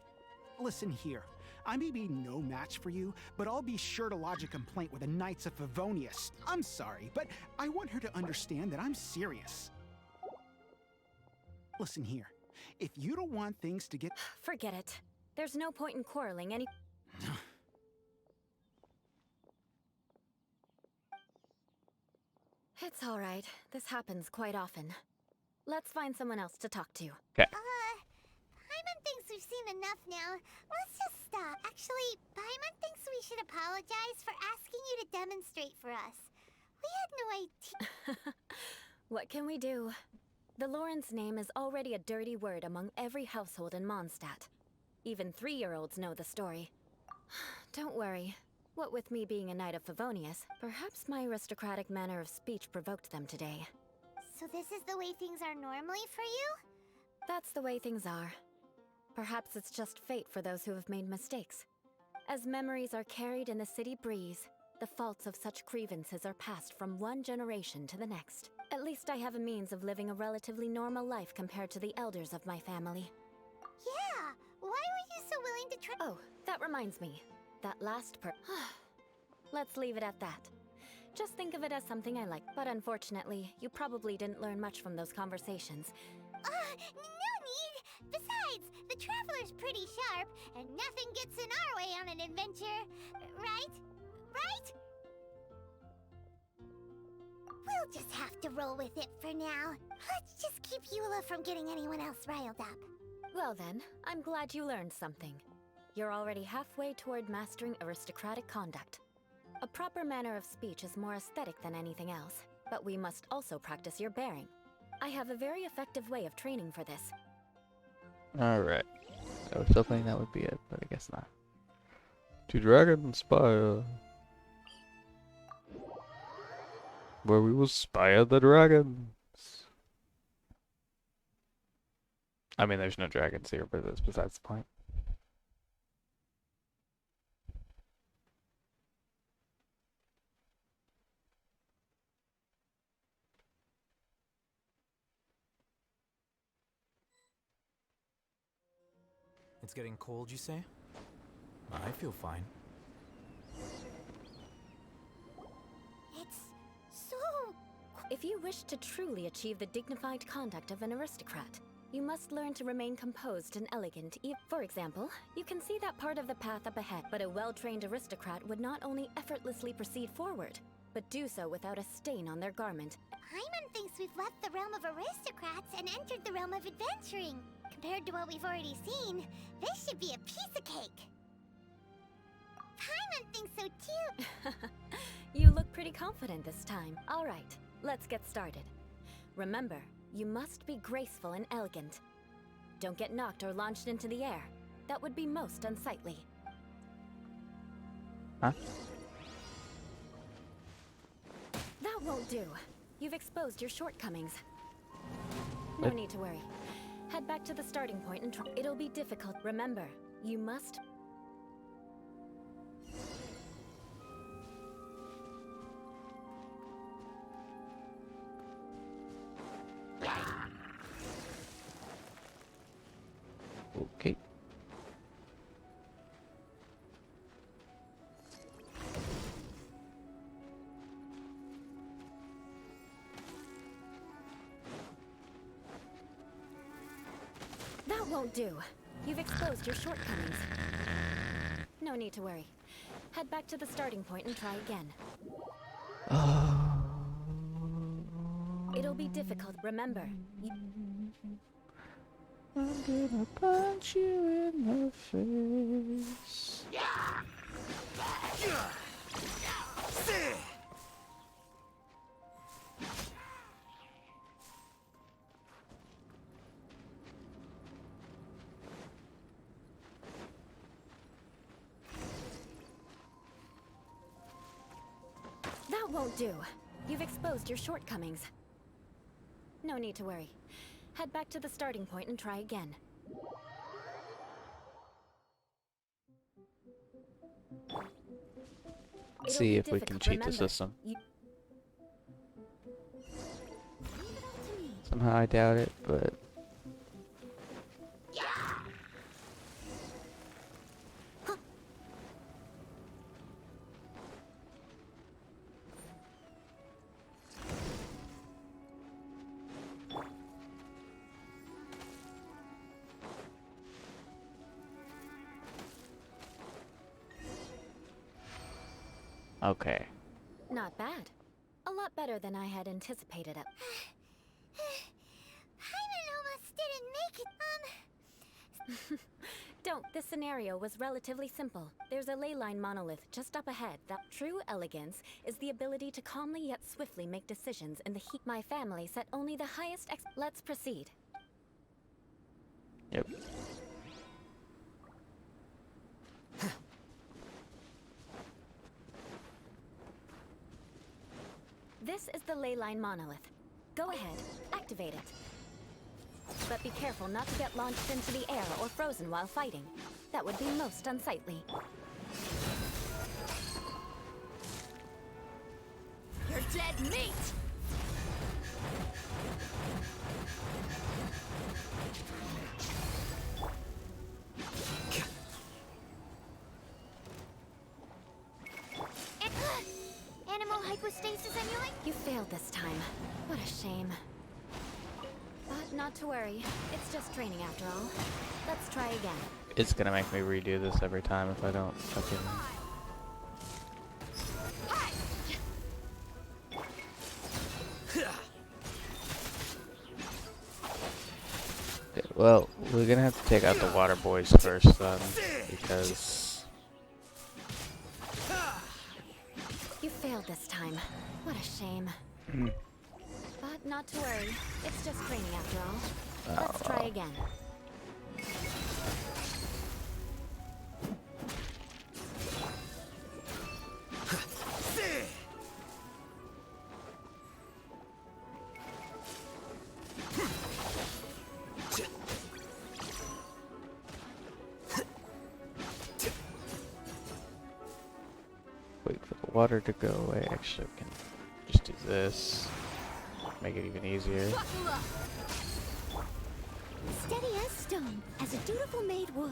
Listen here. I may be no match for you, but I'll be sure to lodge a complaint with the Knights of Favonius. I'm sorry, but I want her to understand that I'm serious. Listen here. If you don't want things to get...
Forget it. There's no point in quarreling any... It's all right. This happens quite often. Let's find someone else to talk to.
Okay.
Paimon thinks we've seen enough now. Let's just stop. Actually, Paimon thinks we should apologize for asking you to demonstrate for us. We had no idea.
What can we do? The Lawrence name is already a dirty word among every household in Mondstadt. Even 3-year-olds know the story. Don't worry. What with me being a Knight of Favonius, perhaps my aristocratic manner of speech provoked them today.
So this is the way things are normally for you?
That's the way things are. Perhaps it's just fate for those who have made mistakes. As memories are carried in the city breeze, the faults of such grievances are passed from one generation to the next. At least I have a means of living a relatively normal life compared to the elders of my family.
Yeah! Why were you so willing to try—
Oh, that reminds me. That last Let's leave it at that. Just think of it as something I like. But unfortunately, you probably didn't learn much from those conversations.
No need! Besides, the Traveler's pretty sharp, and nothing gets in our way on an adventure. Right? Right? We'll just have to roll with it for now. Let's just keep Eula from getting anyone else riled up.
Well then, I'm glad you learned something. You're already halfway toward mastering aristocratic conduct. A proper manner of speech is more aesthetic than anything else, but we must also practice your bearing. I have a very effective way of training for this.
Alright. I was hoping that would be it, but I guess not. To Dragon Spire. Where we will spire the dragons. I mean, there's no dragons here, but that's besides the point.
It's getting cold, you say? I feel fine.
It's so...
If you wish to truly achieve the dignified conduct of an aristocrat, you must learn to remain composed and elegant. For example, you can see that part of the path up ahead, but a well-trained aristocrat would not only effortlessly proceed forward, but do so without a stain on their garment.
Paimon thinks we've left the realm of aristocrats and entered the realm of adventuring. Compared to what we've already seen, this should be a piece of cake. Paimon thinks so too.
You look pretty confident this time. All right, let's get started. Remember, you must be graceful and elegant. Don't get knocked or launched into the air. That would be most unsightly.
Huh?
That won't do. You've exposed your shortcomings. No
What?
need to worry. Head back to the starting point and try. It'll be difficult. Remember, you must.
Okay.
That won't do. You've exposed your shortcomings. No need to worry. Head back to the starting point and try again. It'll be difficult. Remember,
I'm gonna punch you in the face.
that won't do. You've exposed your shortcomings. No need to worry. Head back to the starting point and try again.
Let's see if we can cheat the system. Somehow I doubt it, but okay.
Not bad. A lot better than I had anticipated it.
Hyman almost didn't make it.
Don't. This scenario was relatively simple. There's a ley line monolith just up ahead. That true elegance is the ability to calmly yet swiftly make decisions in the heat. My family set only the highest Let's proceed.
Yep.
This is the ley line monolith. Go ahead, activate it. But be careful not to get launched into the air or frozen while fighting. That would be most unsightly.
You're dead meat! Animal hypostasis emulate?
You failed this time. What a shame. But not to worry. It's just training after all. Let's try again.
It's gonna make me redo this every time if I don't fucking... Okay, well, we're gonna have to take out the water boys first then, because...
You failed this time. What a shame. But not to worry. It's just training after all. Let's try again.
Wait for the water to go away. Actually, we can just do this. Make it even easier.
Steady as stone, as a dutiful maid would.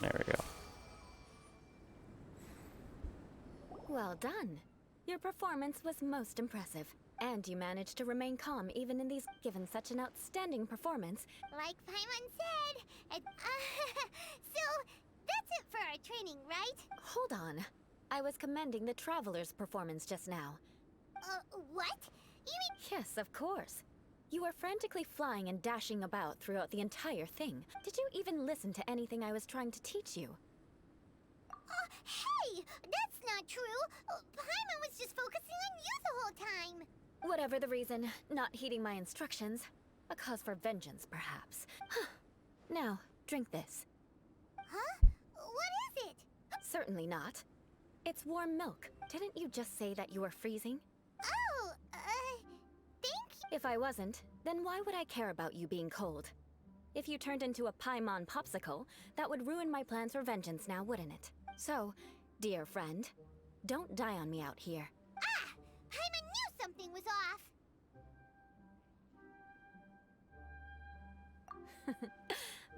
There we go.
Well done. Your performance was most impressive. And you managed to remain calm even in these... Given such an outstanding performance...
Like Paimon said, so that's it for for our training, right?
Hold on. I was commending the Traveler's performance just now.
What? You mean...
Yes, of course. You were frantically flying and dashing about throughout the entire thing. Did you even listen to anything I was trying to teach you?
Hey! That's not true! Paimon was just focusing on you the whole time!
Whatever the reason, not heeding my instructions. A cause for vengeance, perhaps. Now, drink this.
Huh? What is it?
Certainly not. It's warm milk. Didn't you just say that you were freezing?
Oh, thank you.
If I wasn't, then why would I care about you being cold? If you turned into a Paimon popsicle, that would ruin my plans for vengeance now, wouldn't it? So, dear friend, don't die on me out here.
Ah! Paimon knew something was off!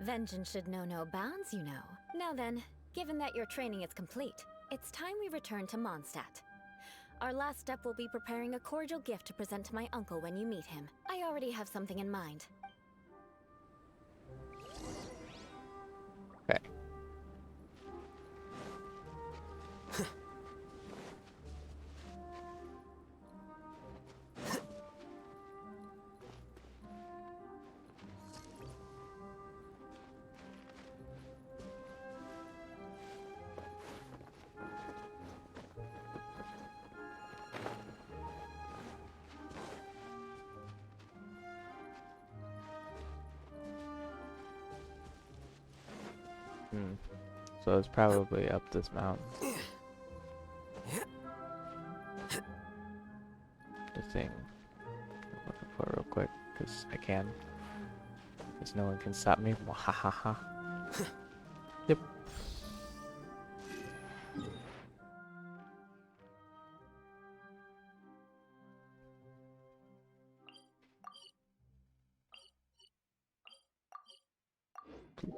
Vengeance should know no bounds, you know. Now then, given that your training is complete, it's time we return to Mondstadt. Our last step will be preparing a cordial gift to present to my uncle when you meet him. I already have something in mind.
Okay. So it's probably up this mountain. The thing I'm looking for real quick, because I can. Because no one can stop me. Wahahaha. Yep.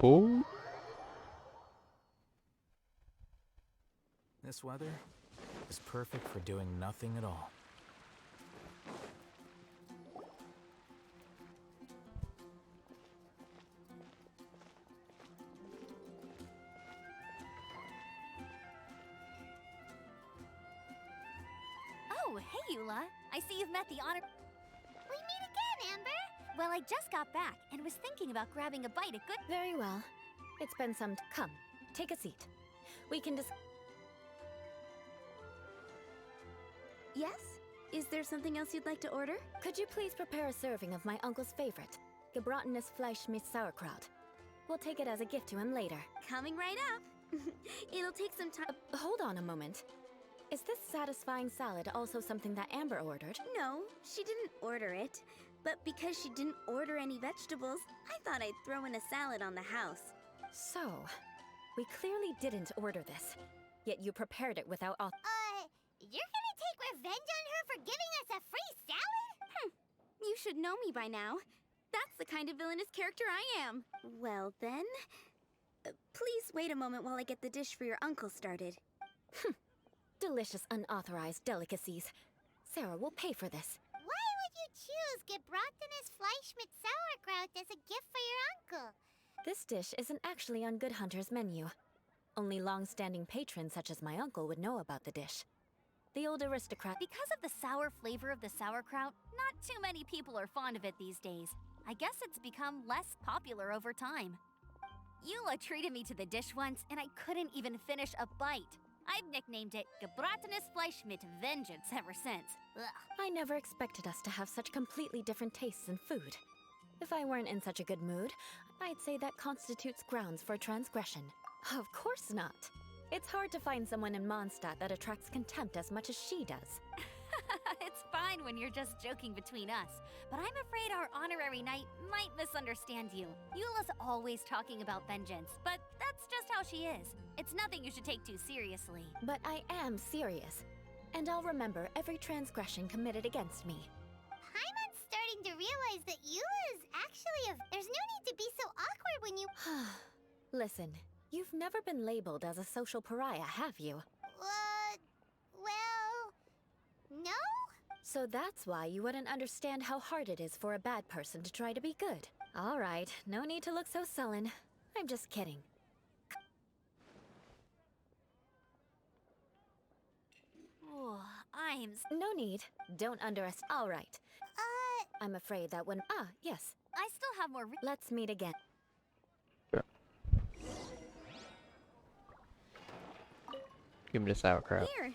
Boom.
This weather is perfect for doing nothing at all.
Oh, hey, Eula. I see you've met the honor... We meet again, Amber! Well, I just got back and was thinking about grabbing a bite at good...
Very well. It's been some... Come, take a seat. We can
Yes? Is there something else you'd like to order?
Could you please prepare a serving of my uncle's favorite, gebratenes Fleisch mit Sauerkraut? We'll take it as a gift to him later.
Coming right up. It'll take some time.
Hold on a moment. Is this satisfying salad also something that Amber ordered?
No, she didn't order it. But because she didn't order any vegetables, I thought I'd throw in a salad on the house.
So, we clearly didn't order this. Yet you prepared it without
You're gonna take revenge on her for giving us a free salad?
You should know me by now. That's the kind of villainous character I am. Well then, please wait a moment while I get the dish for your uncle started.
Delicious unauthorized delicacies. Sarah will pay for this.
Why would you choose gebratenes Fleisch mit Sauerkraut as a gift for your uncle?
This dish isn't actually on Good Hunter's menu. Only long-standing patrons such as my uncle would know about the dish. The old aristocrat...
Because of the sour flavor of the sauerkraut, not too many people are fond of it these days. I guess it's become less popular over time. Eula treated me to the dish once, and I couldn't even finish a bite. I've nicknamed it gebratenes Fleisch mit Vengeance ever since. Ugh.
I never expected us to have such completely different tastes in food. If I weren't in such a good mood, I'd say that constitutes grounds for transgression. Of course not. It's hard to find someone in Mondstadt that attracts contempt as much as she does.
It's fine when you're just joking between us, but I'm afraid our honorary knight might misunderstand you. Eula's always talking about vengeance, but that's just how she is. It's nothing you should take too seriously.
But I am serious, and I'll remember every transgression committed against me.
Paimon's starting to realize that Eula is actually There's no need to be so awkward when you...
Listen, you've never been labeled as a social pariah, have you?
Well... no?
So that's why you wouldn't understand how hard it is for a bad person to try to be good. All right, no need to look so sullen. I'm just kidding. Oh, no need. Don't underestimate. All right. I'm afraid that when yes.
I still have more.
Let's meet again.
Give me the sauerkraut.
Here.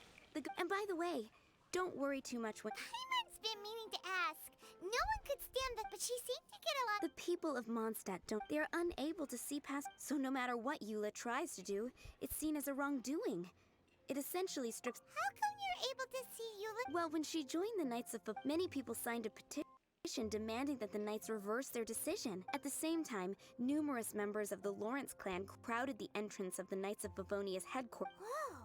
And by the way, don't worry too much when.
Paimon's been meaning to ask. No one could stand that, but she seemed to get a lot.
The people of Mondstadt don't. They're unable to see past. So no matter what Eula tries to do, it's seen as a wrongdoing. It essentially strips.
How come you're able to see Eula?
Well, when she joined the Knights of many people signed a petition demanding that the Knights reverse their decision. At the same time, numerous members of the Lawrence clan crowded the entrance of the Knights of Favonia's headquarters.
Whoa.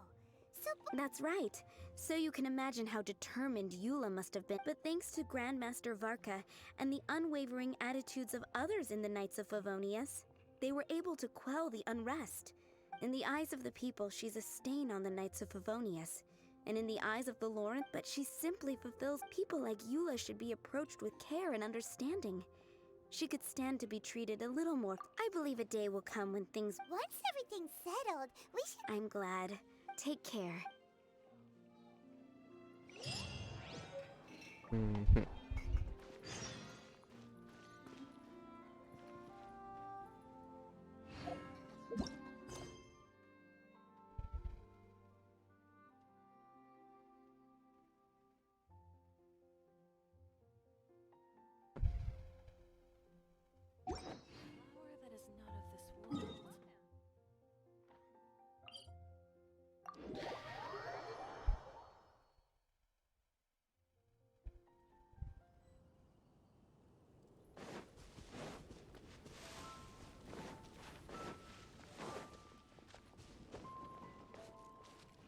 So.
That's right. So you can imagine how determined Eula must have been. But thanks to Grandmaster Varka and the unwavering attitudes of others in the Knights of Favonius, they were able to quell the unrest. In the eyes of the people, she's a stain on the Knights of Favonius. And in the eyes of the Lawrence, but she simply fulfills. People like Eula should be approached with care and understanding. She could stand to be treated a little more. I believe a day will come when things.
Once everything's settled, we should.
I'm glad. Take care.
Mhm.
That is not of this world.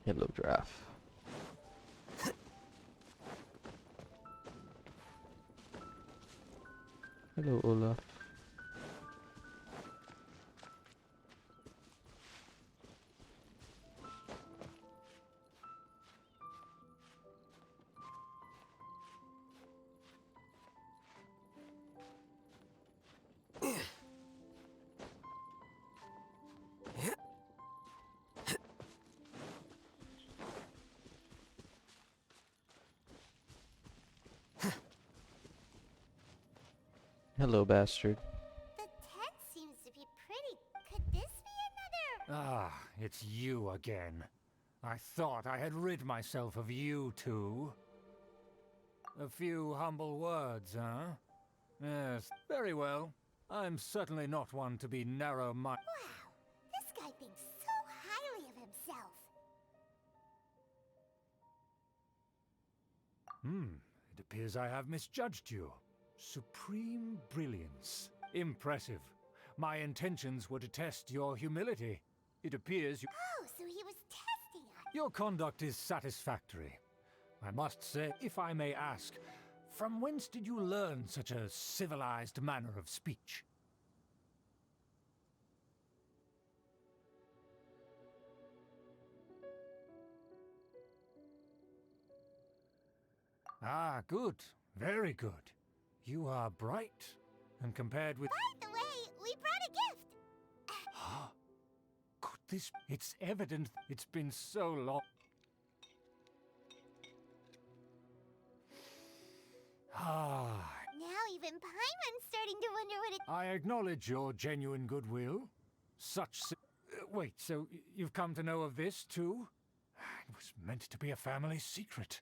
Hello, giraffe. Hello, Olaf. Hello, bastard.
The tent seems to be pretty. Could this be another?
Ah, it's you again. I thought I had rid myself of you two. A few humble words, huh? Yes, very well. I'm certainly not one to be narrow-minded.
Wow, this guy thinks so highly of himself.
It appears I have misjudged you. Supreme brilliance. Impressive. My intentions were to test your humility. It appears you...
Oh, so he was testing us.
Your conduct is satisfactory. I must say, if I may ask, from whence did you learn such a civilized manner of speech? Ah, good. Very good. You are bright, and compared with...
By the way, we brought a gift.
Could this... It's evident it's been so long... Ah...
Now even Paimon's starting to wonder what it...
I acknowledge your genuine goodwill. Wait, so you've come to know of this, too? It was meant to be a family secret.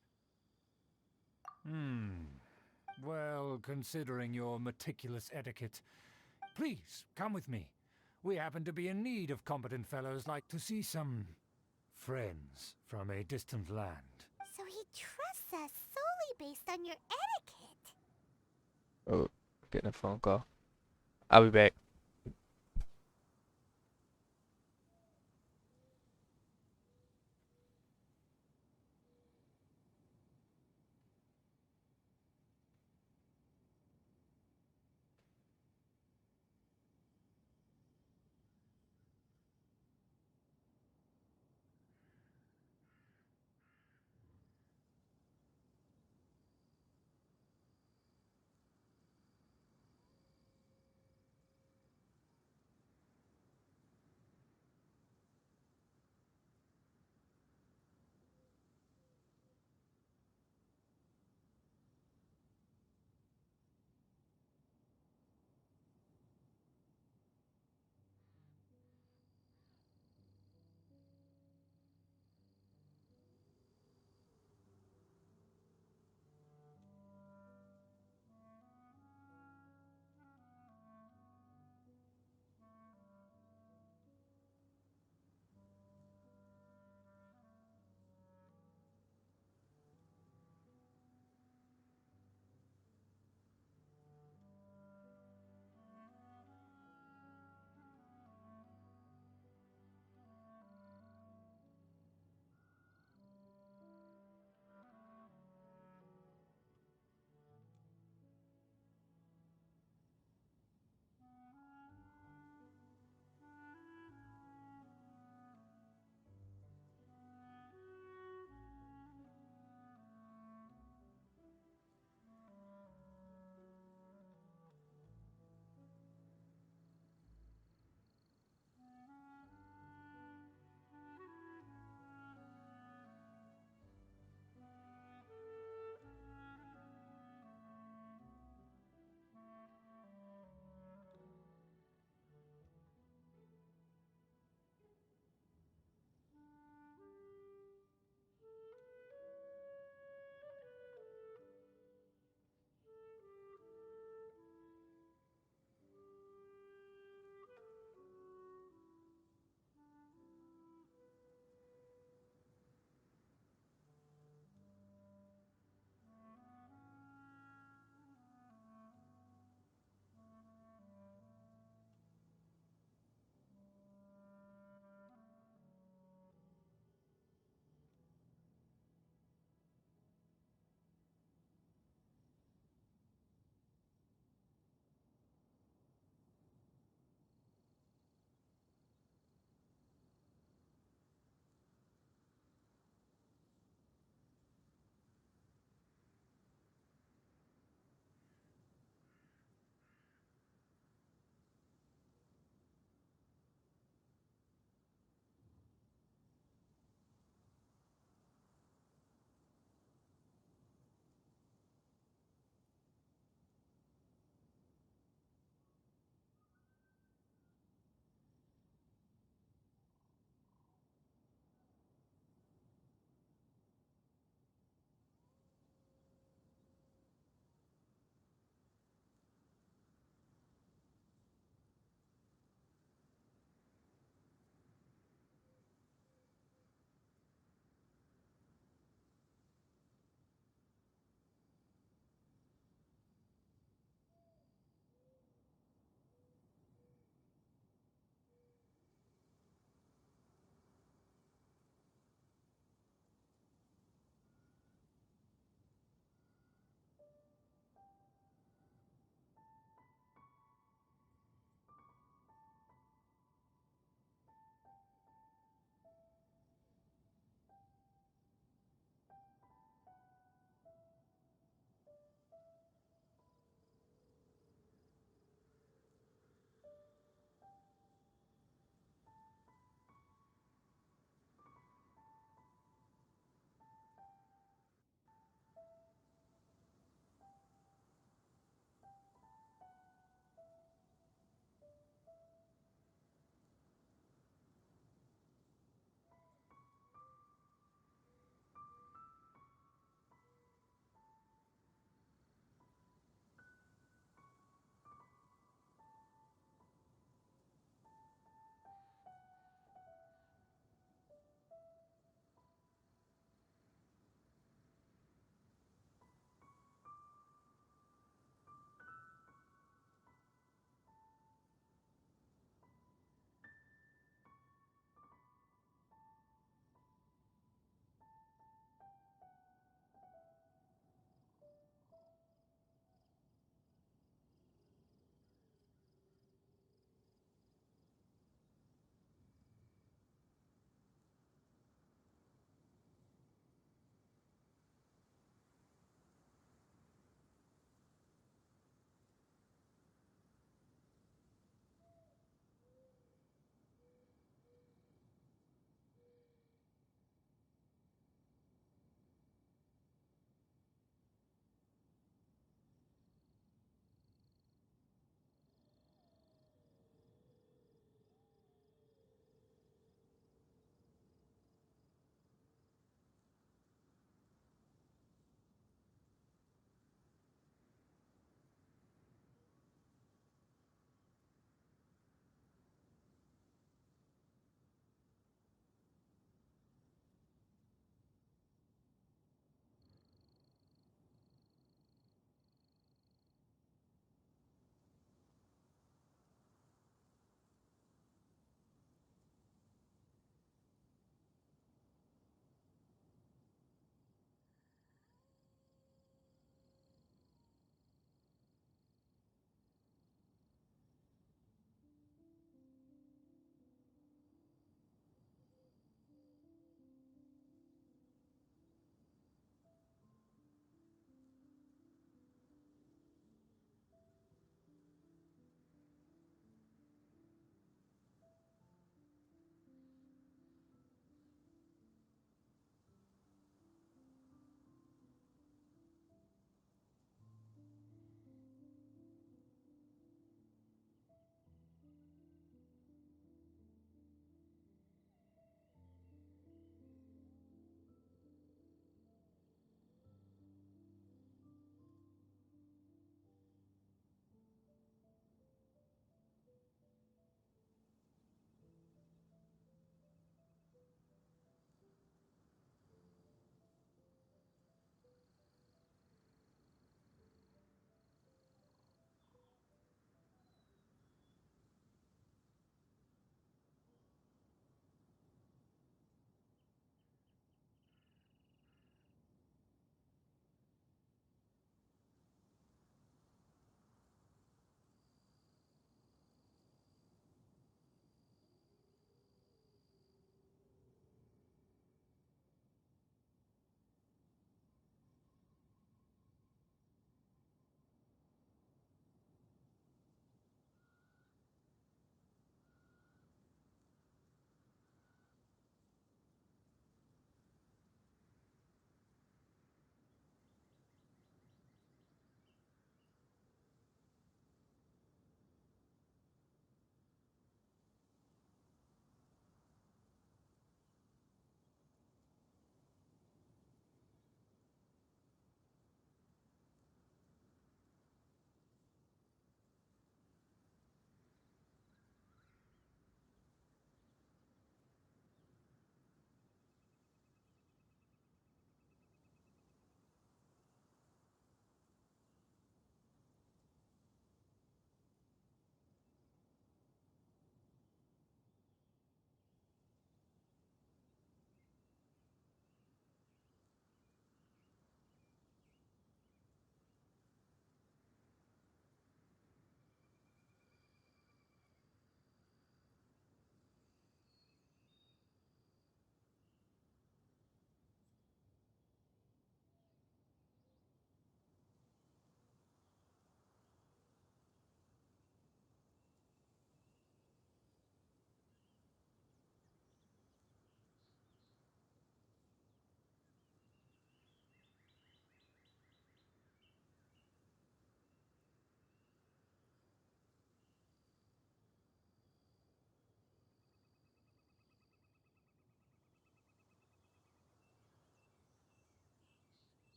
Well, considering your meticulous etiquette, please, come with me. We happen to be in need of competent fellows like to see some friends from a distant land.
So he trusts us solely based on your etiquette.
Oh, getting a phone call. I'll be back.